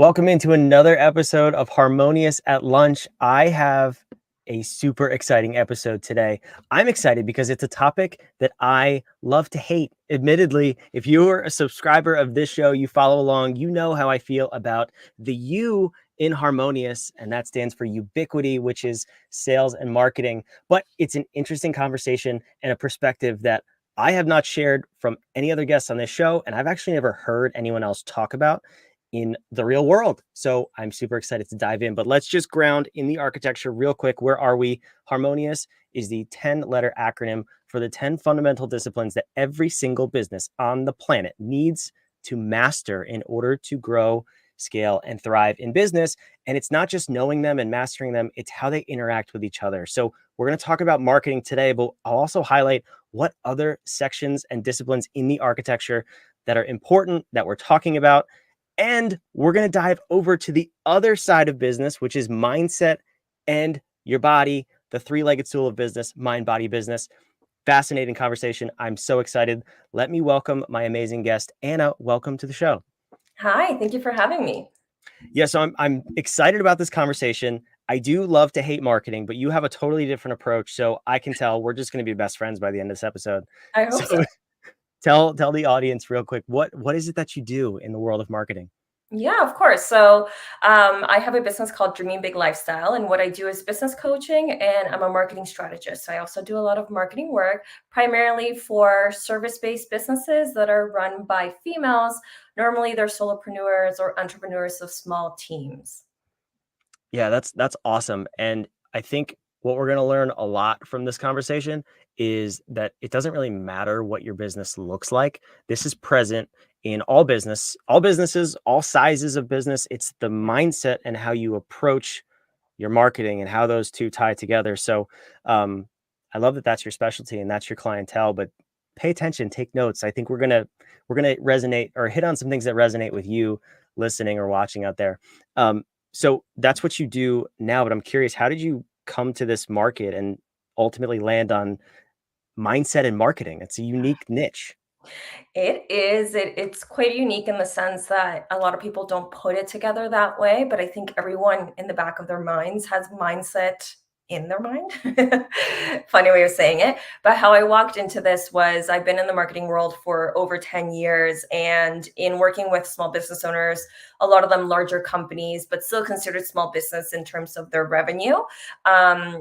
Welcome into another episode of Harmonious at Lunch. I have a super exciting episode today. I'm excited because it's a topic that I love to hate. Admittedly, if you're a subscriber of this show, you follow along, you know how I feel about the U in Harmonious, and that stands for ubiquity, which is sales and marketing. But it's an interesting conversation and a perspective that I have not shared from any other guests on this show, and I've actually never heard anyone else talk about in the real world. So I'm super excited to dive in, but let's just ground in the architecture real quick. Where are we? Harmonious is the 10-letter acronym for the 10 fundamental disciplines that every single business on the planet needs to master in order to grow, scale, and thrive in business. And it's not just knowing them and mastering them, it's how they interact with each other. So we're going to talk about marketing today, but I'll also highlight what other sections and disciplines in the architecture that are important that we're talking about. And we're going to dive over to the other side of business, which is mindset and your body, the three-legged stool of business, mind, body, business. Fascinating conversation. I'm so excited. Let me welcome my amazing guest, Anna. Welcome to the show. Hi, thank you for having me. Yeah, so I'm excited about this conversation. I do love to hate marketing, but you have a totally different approach. So I can tell we're just going to be best friends by the end of this episode. I hope So so. tell the audience real quick, what is it that you do in the world of marketing? Yeah, of course. So I have a business called Dreaming Big Lifestyle, and what I do is business coaching, and I'm a marketing strategist. I also do a lot of marketing work, primarily for service-based businesses that are run by females. Normally, they're solopreneurs or entrepreneurs of small teams. Yeah, that's awesome. And I think what we're going to learn a lot from this conversation is that it doesn't really matter what your business looks like. This is present in all businesses, all sizes of business. It's the mindset and how you approach your marketing and how those two tie together. So I love that that's your specialty and that's your clientele, but pay attention, take notes. I think we're gonna resonate or hit on some things that resonate with you listening or watching out there. So that's what you do now, but I'm curious, how did you come to this market and ultimately land on mindset and marketing? It's a unique niche. It is. It's quite unique in the sense that a lot of people don't put it together that way, but I think everyone in the back of their minds has mindset in their mind. Funny way of saying it. But how I walked into this was I've been in the marketing world for over 10 years, and in working with small business owners, a lot of them larger companies, but still considered small business in terms of their revenue.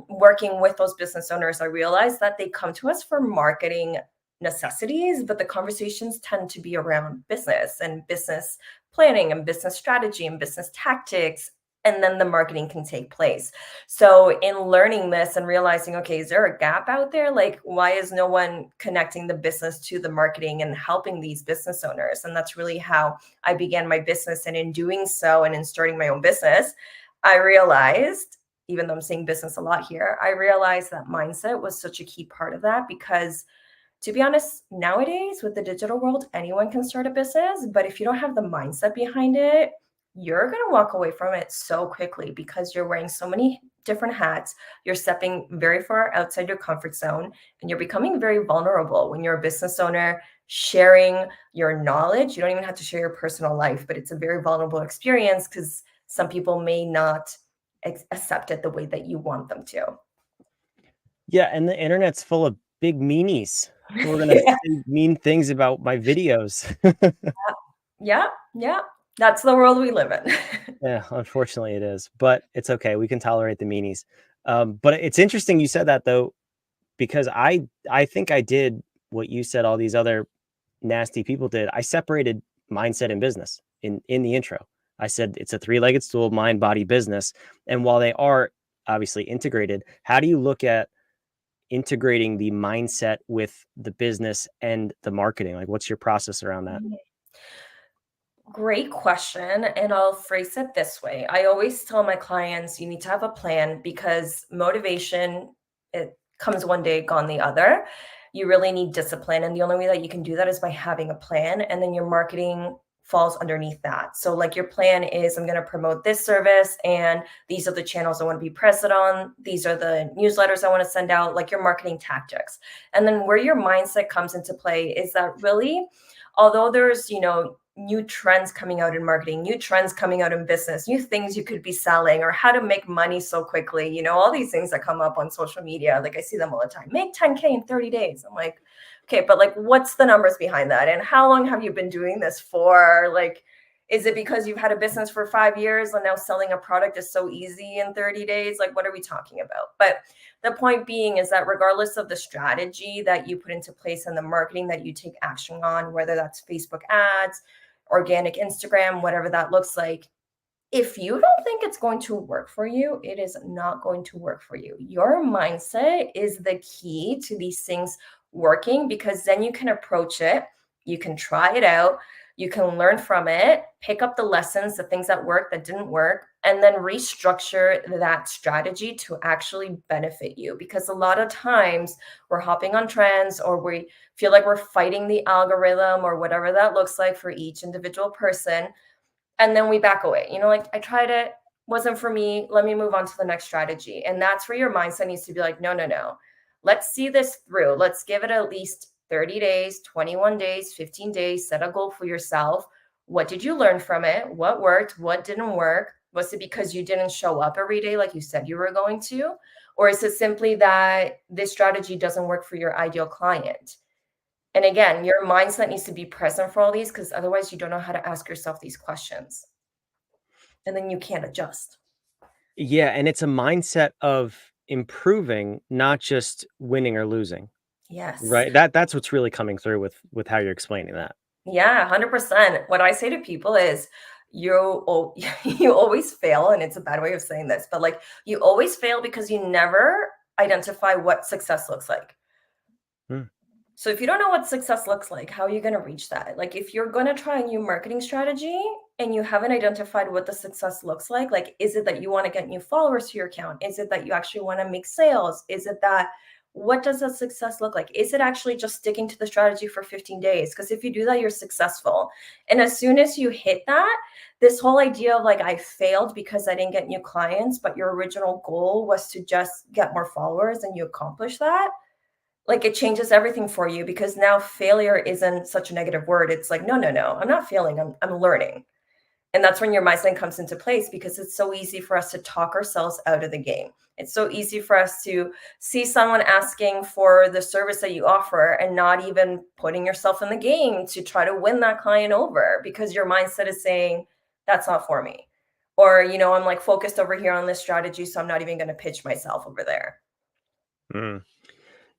Working with those business owners, I realized that they come to us for marketing necessities, but the conversations tend to be around business and business planning and business strategy and business tactics. And then the marketing can take place. So, in learning this and realizing, okay, is there a gap out there? Like, why is no one connecting the business to the marketing and helping these business owners? And that's really how I began my business. And in doing so, and in starting my own business, I realized, even though I'm saying business a lot here, I realized that mindset was such a key part of that because to be honest, nowadays with the digital world, anyone can start a business, but if you don't have the mindset behind it, you're going to walk away from it so quickly because you're wearing so many different hats. You're stepping very far outside your comfort zone and you're becoming very vulnerable when you're a business owner sharing your knowledge. You don't even have to share your personal life, but it's a very vulnerable experience because some people may not accept it the way that you want them to. Yeah, and the internet's full of big meanies who are gonna say mean things about my videos. Yeah, yeah. That's the world we live in. Yeah, unfortunately it is, but it's okay. We can tolerate the meanies. But it's interesting you said that though, because I think I did what you said all these other nasty people did. I separated mindset and business in the intro. I said it's a three-legged stool, mind, body, business. And while they are obviously integrated, how do you look at integrating the mindset with the business and the marketing? Like, what's your process around that? Great question. And I'll phrase it this way. I always tell my clients you need to have a plan because motivation, it comes one day, gone the other. You really need discipline. And the only way that you can do that is by having a plan. And then your marketing falls underneath that. So, like, your plan is I'm going to promote this service, and these are the channels I want to be present on. These are the newsletters I want to send out, like your marketing tactics. And then where your mindset comes into play is that really, although there's, new trends coming out in marketing, new trends coming out in business, new things you could be selling, or how to make money so quickly. All these things that come up on social media, like I see them all the time. Make 10K in 30 days. I'm like, okay, but like, what's the numbers behind that? And how long have you been doing this for? Like, is it because you've had a business for 5 years and now selling a product is so easy in 30 days? Like, what are we talking about? But the point being is that regardless of the strategy that you put into place and the marketing that you take action on, whether that's Facebook ads, organic Instagram, whatever that looks like, if you don't think it's going to work for you, it is not going to work for you. Your mindset is the key to these things working, because then you can approach it, you can try it out, you can learn from it, pick up the lessons, the things that work, that didn't work, and then restructure that strategy to actually benefit you. Because a lot of times we're hopping on trends, or we feel like we're fighting the algorithm, or whatever that looks like for each individual person, and then we back away. Like, I tried it, wasn't for me, let me move on to the next strategy. And that's where your mindset needs to be like, no, no, no, let's see this through. Let's give it at least 30 days, 21 days, 15 days. Set a goal for yourself. What did you learn from it? What worked? What didn't work? Was it because you didn't show up every day like you said you were going to? Or is it simply that this strategy doesn't work for your ideal client? And again, your mindset needs to be present for all these, because otherwise you don't know how to ask yourself these questions. And then you can't adjust. Yeah, and it's a mindset of improving, not just winning or losing, Yes. right? That's what's really coming through with how you're explaining that. Yeah, 100%. What I say to people is you always fail, and it's a bad way of saying this, but like, you always fail because you never identify what success looks like. Mm. So if you don't know what success looks like, how are you going to reach that? Like, if you're going to try a new marketing strategy and you haven't identified what the success looks like, is it that you want to get new followers to your account? Is it that you actually want to make sales? Is it that, what does that success look like? Is it actually just sticking to the strategy for 15 days? Because if you do that, you're successful. And as soon as you hit that, this whole idea of like, I failed because I didn't get new clients, but your original goal was to just get more followers and you accomplished that, like, it changes everything for you, because now failure isn't such a negative word. It's like, no, no, no, I'm not failing. I'm learning. And that's when your mindset comes into place, because it's so easy for us to talk ourselves out of the game. It's so easy for us to see someone asking for the service that you offer and not even putting yourself in the game to try to win that client over, because your mindset is saying, that's not for me. Or, I'm like focused over here on this strategy, so I'm not even going to pitch myself over there. Mm.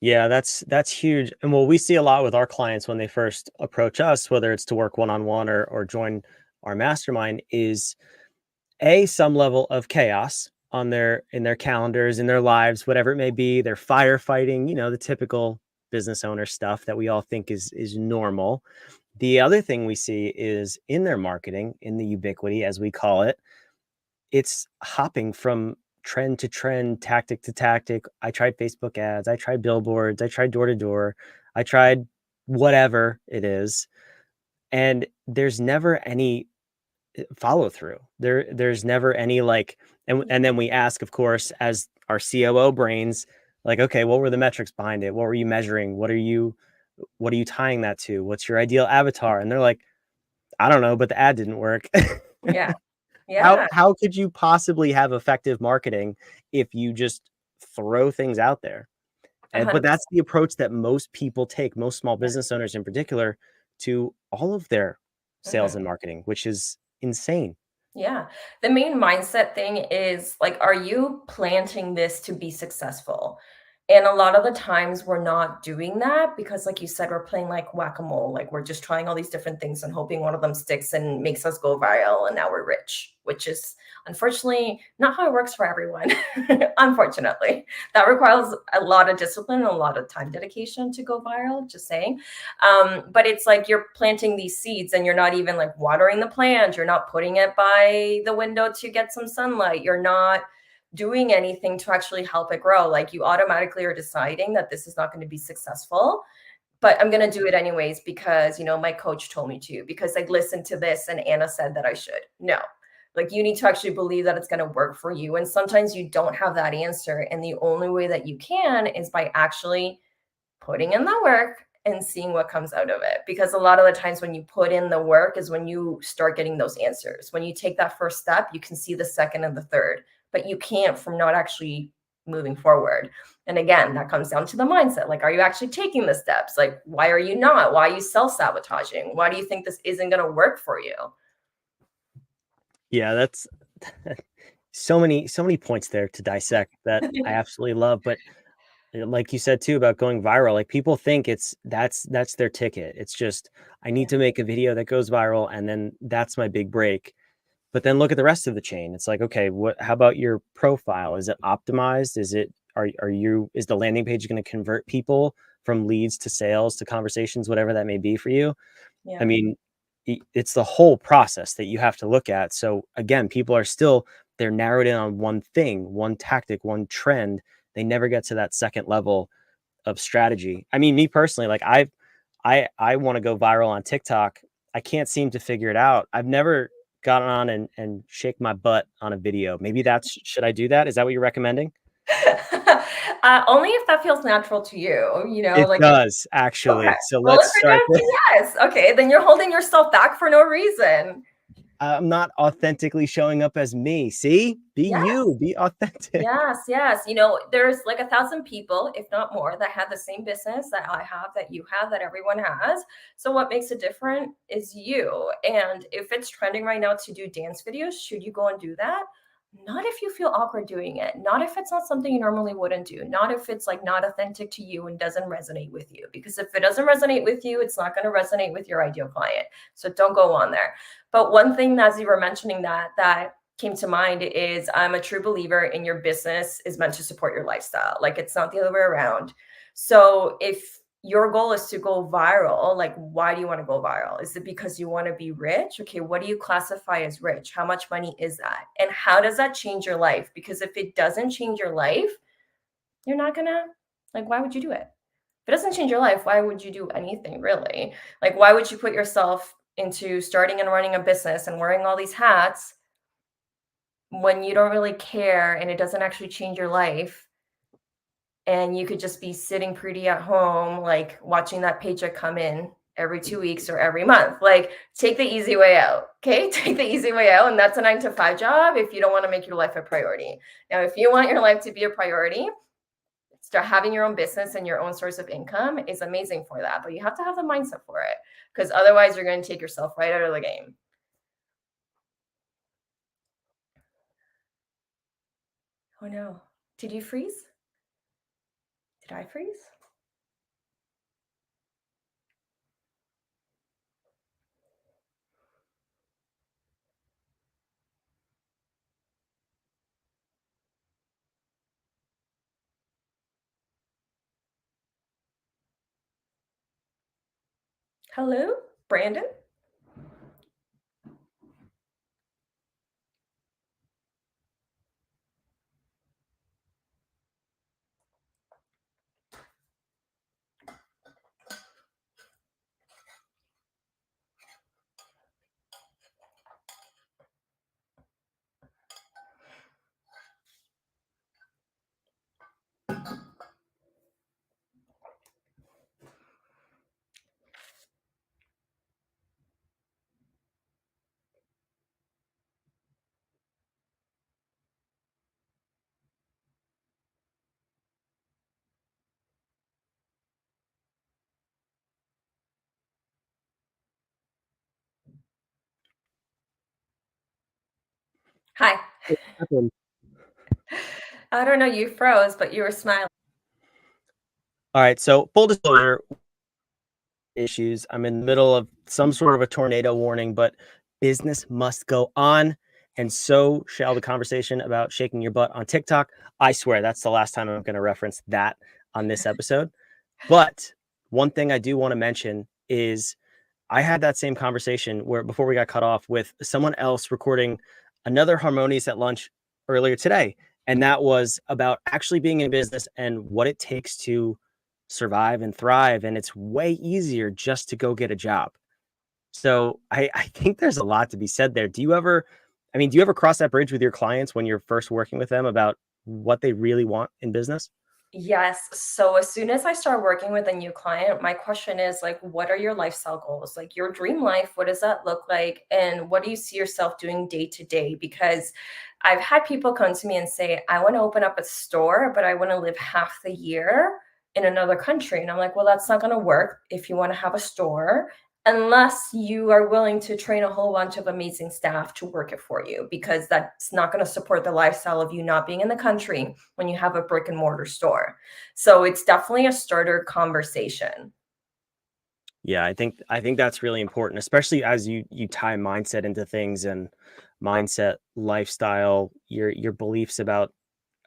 Yeah, that's huge. And what we see a lot with our clients when they first approach us, whether it's to work one-on-one or join our mastermind, is some level of chaos on their calendars, in their lives, whatever it may be. They're firefighting, the typical business owner stuff that we all think is normal. The other thing we see is in their marketing, in the ubiquity, as we call it, it's hopping from trend to trend, tactic to tactic. I tried Facebook ads, I tried billboards, I tried door to door, I tried whatever it is. And there's never any follow through. There's never any like, and then we ask, of course, as our COO brains, like, okay, what were the metrics behind it? What were you measuring? What are you tying that to? What's your ideal avatar? And they're like, I don't know, but the ad didn't work. Yeah. how Yeah. how could you possibly have effective marketing if you just throw things out there? But that's 100%. the approach that most people take, most small Yeah. business owners in particular, to all of their sales Mhm. and marketing, which is insane. Yeah. The main mindset thing is like, are you planting this to be successful? And a lot of the times we're not doing that because, like you said, we're playing like whack a mole. Like, we're just trying all these different things and hoping one of them sticks and makes us go viral. And now we're rich, which is unfortunately not how it works for everyone. Unfortunately, that requires a lot of discipline and a lot of time dedication to go viral, just saying. But it's like you're planting these seeds and you're not even like watering the plant. You're not putting it by the window to get some sunlight. You're not doing anything to actually help it grow. Like, you automatically are deciding that this is not going to be successful, but I'm going to do it anyways because, my coach told me to, because I listened to this and Anna said that I should. No, like, you need to actually believe that it's going to work for you. And sometimes you don't have that answer. And the only way that you can is by actually putting in the work and seeing what comes out of it. Because a lot of the times when you put in the work is when you start getting those answers. When you take that first step, you can see the second and the third, but you can't from not actually moving forward. And again, that comes down to the mindset. Like, are you actually taking the steps? Like, why are you not? Why are you self-sabotaging? Why do you think this isn't going to work for you? Yeah, that's so many points there to dissect that I absolutely love. But like you said too about going viral, like people think that's their ticket. It's just I need Yeah. to make a video that goes viral and then that's my big break. But then look at the rest of the chain. It's like, okay, how about your profile? Is it optimized? Is the landing page going to convert people from leads to sales to conversations, whatever that may be for you? I Yeah. mean, it's the whole process that you have to look at. So again, people are still they're narrowed in on one thing, one tactic, one trend. They never get to that second level of strategy. I mean, me personally, like I want to go viral on TikTok. I can't seem to figure it out. I've never gotten on and shake my butt on a video. Maybe that's should I do that? Is that what you're recommending? Only if that feels natural to you, It like, does okay. actually. So Well, if let's it start does, then yes. Okay, then you're holding yourself back for no reason. I'm not authentically showing up as me. See? Be Yeah. you, be authentic. Yes, yes. There's like 1,000 people, if not more, that have the same business that I have, that you have, that everyone has. So what makes it different is you. And if it's trending right now to do dance videos, should you go and do that? Not if you feel awkward doing it. Not if it's not something you normally wouldn't do. Not if it's like not authentic to you and doesn't resonate with you. Because if it doesn't resonate with you, it's not going to resonate with your ideal client. So don't go on there. But one thing, as you were mentioning, that came to mind is I'm a true believer in your business is meant to support your lifestyle. Like, it's not the other way around. So if your goal is to go viral, like, why do you want to go viral? Is it because you want to be rich? Okay, what do you classify as rich? How much money is that? And how does that change your life? Because if it doesn't change your life, you're not gonna, like, why would you do it? If it doesn't change your life, why would you do anything really? Like, why would you put yourself into starting and running a business and wearing all these hats when you don't really care and it doesn't actually change your life, and you could just be sitting pretty at home, like watching that paycheck come in every 2 weeks or every month? Like, take the easy way out. Okay. Take the easy way out. And that's a 9 to 5 job if you don't want to make your life a priority. Now, if you want your life to be a priority, start having your own business and your own source of income is amazing for that. But you have to have the mindset for it, because otherwise you're going to take yourself right out of the game. Oh no. Did you freeze? Did I freeze? Hello, Brandon? Hi. I don't know, you froze, but you were smiling. All right, so full disclosure, issues. I'm in the middle of some sort of a tornado warning, but business must go on. And so shall the conversation about shaking your butt on TikTok. I swear that's the last time I'm going to reference that on this episode. But one thing I do want to mention is I had that same conversation where before we got cut off with someone else recording another Harmonious at Lunch earlier today. And that was about actually being in business and what it takes to survive and thrive. And it's way easier just to go get a job. So I think there's a lot to be said there. Do you ever cross that bridge with your clients when you're first working with them about what they really want in business? Yes. So as soon as I start working with a new client, my question is like, what are your lifestyle goals? Like your dream life, what does that look like? And what do you see yourself doing day to day? Because I've had people come to me and say, I want to open up a store, but I want to live half the year in another country. And I'm like, well, that's not going to work if you want to have a store unless you are willing to train a whole bunch of amazing staff to work it for you, because that's not going to support the lifestyle of you not being in the country when you have a brick and mortar store. So it's definitely a starter conversation. Yeah, I think that's really important, especially as you tie mindset into things and mindset, lifestyle, your beliefs about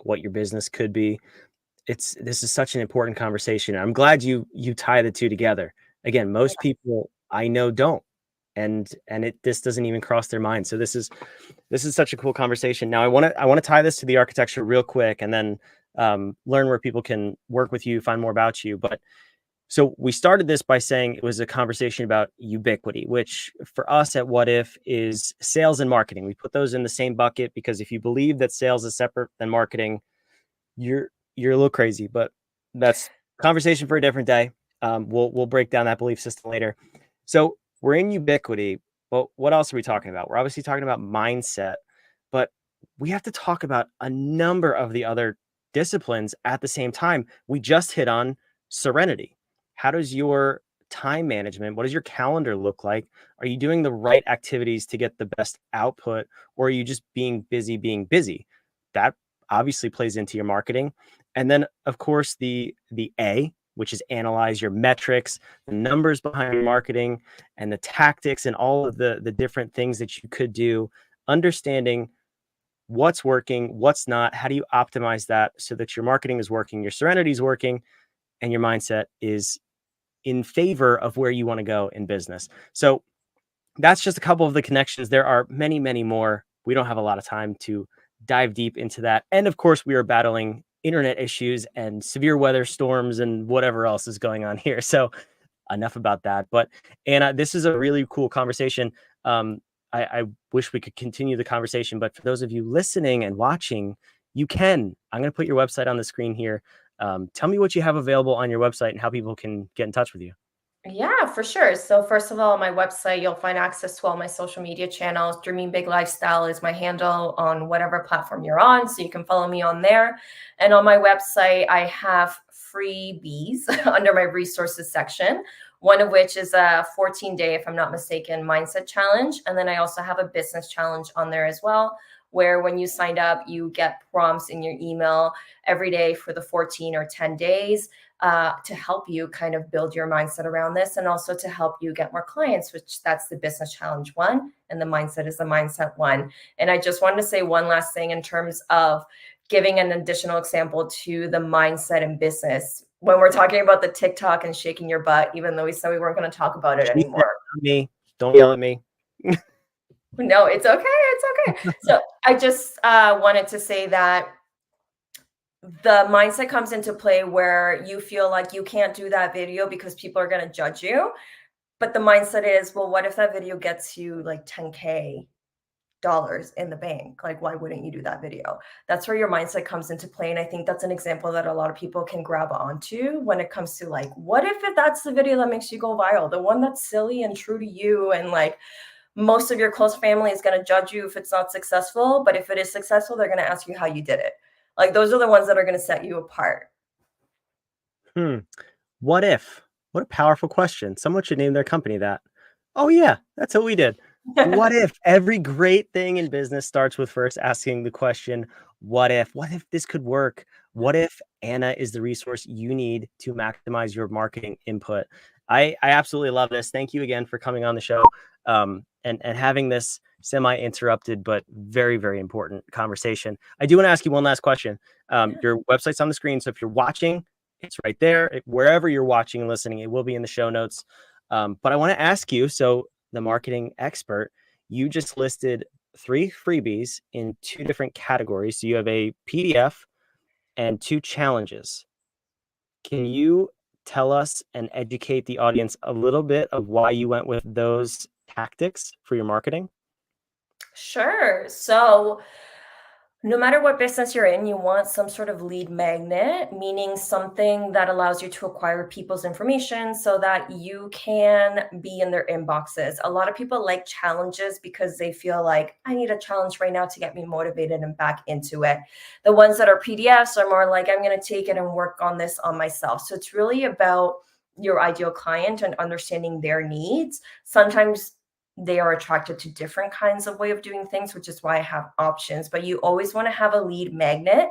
what your business could be. This is such an important conversation. I'm glad you tie the two together. Again, most people I know don't. And this doesn't even cross their mind. So this is such a cool conversation. Now I want to tie this to the architecture real quick and then learn where people can work with you, find more about you. But so we started this by saying it was a conversation about ubiquity, which for us at What If is sales and marketing. We put those in the same bucket because if you believe that sales is separate than marketing, you're a little crazy, but that's conversation for a different day. We'll break down that belief system later. So we're in ubiquity, but what else are we talking about? We're obviously talking about mindset, but we have to talk about a number of the other disciplines at the same time. We just hit on serenity. How does your time management, what does your calendar look like? Are you doing the right activities to get the best output, or are you just being busy? That obviously plays into your marketing. And then of course the A, which is analyze your metrics, the numbers behind your marketing and the tactics and all of the different things that you could do, understanding what's working, what's not, how do you optimize that so that your marketing is working, your serenity is working, and your mindset is in favor of where you want to go in business. So that's just a couple of the connections. There are many, many more. We don't have a lot of time to dive deep into that. And of course, we are battling internet issues and severe weather storms and whatever else is going on here. So enough about that. But Anna, this is a really cool conversation. I wish we could continue the conversation, but for those of you listening and watching, you can. I'm going to put your website on the screen here. Tell me what you have available on your website and how people can get in touch with you. Yeah, for sure. So first of all, on my website, you'll find access to all my social media channels. Dreaming Big Lifestyle is my handle on whatever platform you're on, so you can follow me on there. And on my website, I have freebies under my resources section, one of which is a 14-day, if I'm not mistaken, mindset challenge. And then I also have a business challenge on there as well, where when you signed up, you get prompts in your email every day for the 14 or 10 days to help you kind of build your mindset around this, and also to help you get more clients, which that's the business challenge one, and the mindset is the mindset one. And I just wanted to say one last thing in terms of giving an additional example to the mindset in business. When we're talking about the TikTok and shaking your butt, even though we said we weren't going to talk about it She said, anymore. "Not me. Don't yell at me." No, it's okay. It's okay. So I just wanted to say that the mindset comes into play where you feel like you can't do that video because people are going to judge you. But the mindset is, well, what if that video gets you like 10K dollars in the bank? Like, why wouldn't you do that video? That's where your mindset comes into play. And I think that's an example that a lot of people can grab onto when it comes to like, what if that's the video that makes you go viral? The one that's silly and true to you. And like, most of your close family is going to judge you if it's not successful. But if it is successful, they're going to ask you how you did it. Like, those are the ones that are going to set you apart. Hmm. What if? What a powerful question. Someone should name their company that. Oh, yeah, that's what we did. What if? Every great thing in business starts with first asking the question, what if? What if this could work? What if Anna is the resource you need to maximize your marketing input? I absolutely love this. Thank you again for coming on the show and having this semi-interrupted but very, very important conversation. I do want to ask you one last question. Your website's on the screen, so if you're watching, it's right there. Wherever you're watching and listening, it will be in the show notes. But I want to ask you, so the marketing expert, you just listed 3 freebies in 2 different categories. So you have a PDF and 2 challenges. Can you tell us and educate the audience a little bit of why you went with those tactics for your marketing? Sure. So No matter what business you're in, you want some sort of lead magnet, meaning something that allows you to acquire people's information so that you can be in their inboxes. A lot of people like challenges because they feel like, I need a challenge right now to get me motivated and back into it. The ones that are PDFs are more like, I'm going to take it and work on this on myself. So it's really about your ideal client and understanding their needs. Sometimes they are attracted to different kinds of way of doing things, which is why I have options. But you always want to have a lead magnet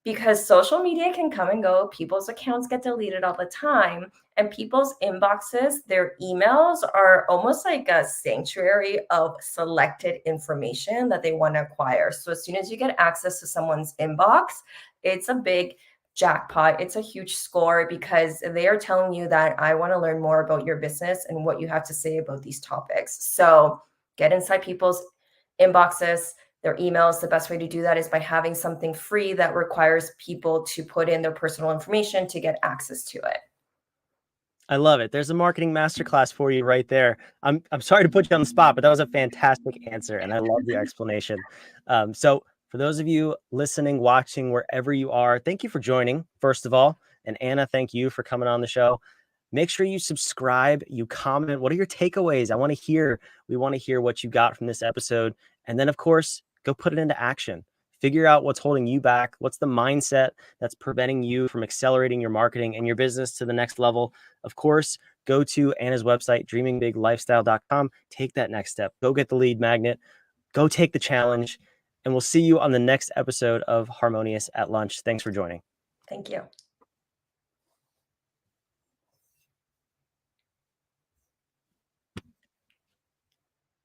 because social media can come and go. People's accounts get deleted all the time. And people's inboxes, their emails are almost like a sanctuary of selected information that they want to acquire. So as soon as you get access to someone's inbox, it's a big jackpot. It's a huge score because they are telling you that I want to learn more about your business and what you have to say about these topics. So get inside people's inboxes, their emails. The best way to do that is by having something free that requires people to put in their personal information to get access to it. I love it. There's a marketing masterclass for you right there. I'm sorry to put you on the spot, but that was a fantastic answer, and I love the explanation. So for those of you listening, watching, wherever you are, thank you for joining, first of all. And Anna, thank you for coming on the show. Make sure you subscribe, you comment. What are your takeaways? We want to hear what you got from this episode. And then, of course, go put it into action. Figure out what's holding you back. What's the mindset that's preventing you from accelerating your marketing and your business to the next level? Of course, go to Anna's website, dreamingbiglifestyle.com. Take that next step. Go get the lead magnet. Go take the challenge. And we'll see you on the next episode of Harmonious at Lunch. Thanks for joining. Thank you.